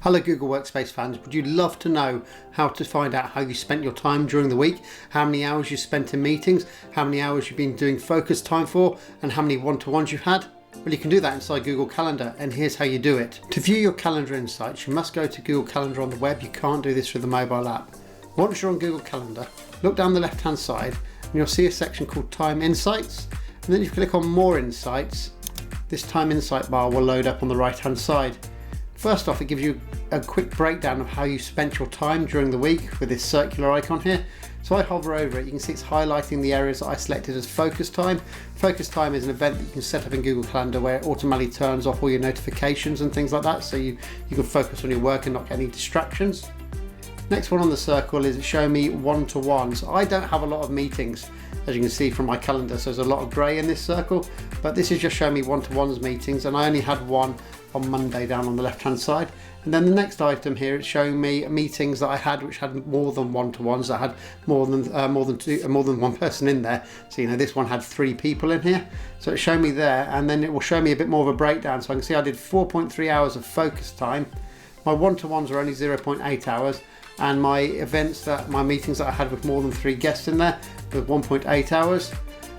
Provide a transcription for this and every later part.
Hello Google Workspace fans, would you love to know how to find out how you spent your time during the week, how many hours you spent in meetings, how many hours you've been doing focus time for, and how many one-to-ones you've had? Well, you can do that inside Google Calendar, and here's how you do it. To view your calendar insights, you must go to Google Calendar on the web. You can't do this through the mobile app. Once you're on Google Calendar, look down the left-hand side, and you'll see a section called Time Insights, and then if you click on More Insights, this Time Insight bar will load up on the right-hand side. First off, it gives you a quick breakdown of how you spent your time during the week with this circular icon here. So I hover over it, you can see it's highlighting the areas that I selected as focus time. Focus time is an event that you can set up in Google Calendar where it automatically turns off all your notifications and things like that, so you can focus on your work and not get any distractions. Next one on the circle is show me one-to-ones. I don't have a lot of meetings, as you can see from my calendar, so there's a lot of grey in this circle, but this is just showing me one-to-ones meetings, and I only had one on Monday down on the left hand side. And then the next item here, it's showing me meetings that I had which had more than one-to-ones, that had more than one person in there. So this one had 3 people in here, so it's showing me there, and then it will show me a bit more of a breakdown. So I can see I did 4.3 hours of focus time. My one-to-ones were only 0.8 hours, and my meetings that I had with more than 3 guests in there with 1.8 hours.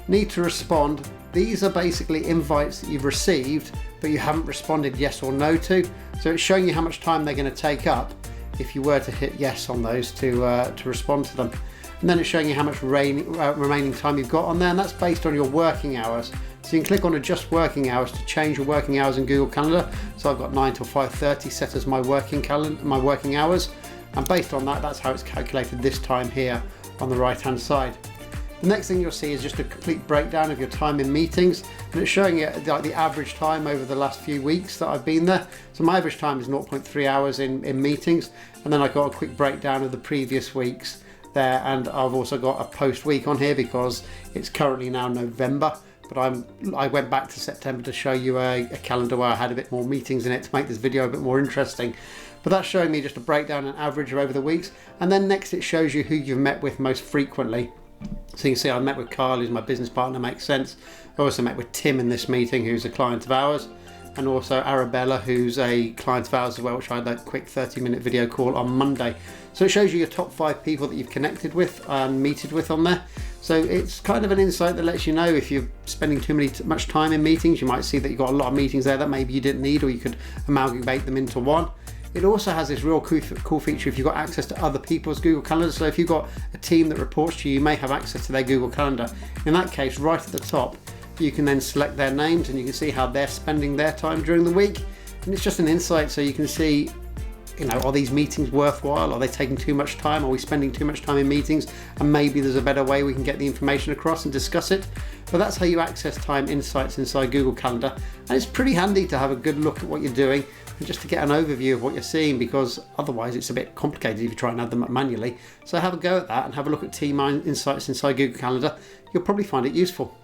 Need to respond. These are basically invites that you've received but you haven't responded yes or no to. So it's showing you how much time they're going to take up if you were to hit yes on those to respond to them. And then it's showing you how much remaining time you've got on there, and that's based on your working hours. So you can click on adjust working hours to change your working hours in Google Calendar. So I've got 9 till 5:30 set as my working hours, and based on that, that's how it's calculated this time here on the right hand side. The next thing you'll see is just a complete breakdown of your time in meetings, and it's showing you like the average time over the last few weeks that I've been there. So my average time is 0.3 hours in meetings, and then I've got a quick breakdown of the previous weeks there, and I've also got a post week on here because it's currently now November, but I went back to September to show you a calendar where I had a bit more meetings in it to make this video a bit more interesting. But that's showing me just a breakdown and average over the weeks, and then next it shows you who you've met with most frequently. So you can see I met with Carl, who's my business partner, makes sense. I also met with Tim in this meeting, who's a client of ours, and also Arabella, who's a client of ours as well, which I had that quick 30-minute video call on Monday. So it shows you your top 5 people that you've connected with and meeted with on there. So it's kind of an insight that lets you know if you're spending too much time in meetings. You might see that you've got a lot of meetings there that maybe you didn't need, or you could amalgamate them into one. It also has this real cool feature if you've got access to other people's Google Calendar. So if you've got a team that reports to you, you may have access to their Google Calendar. In that case, right at the top, you can then select their names and you can see how they're spending their time during the week. And it's just an insight, so you can see, are these meetings worthwhile? Are they taking too much time? Are we spending too much time in meetings? And maybe there's a better way we can get the information across and discuss it. But that's how you access time insights inside Google Calendar. And it's pretty handy to have a good look at what you're doing and just to get an overview of what you're seeing, because otherwise it's a bit complicated if you try and add them up manually. So have a go at that and have a look at team insights inside Google Calendar. You'll probably find it useful.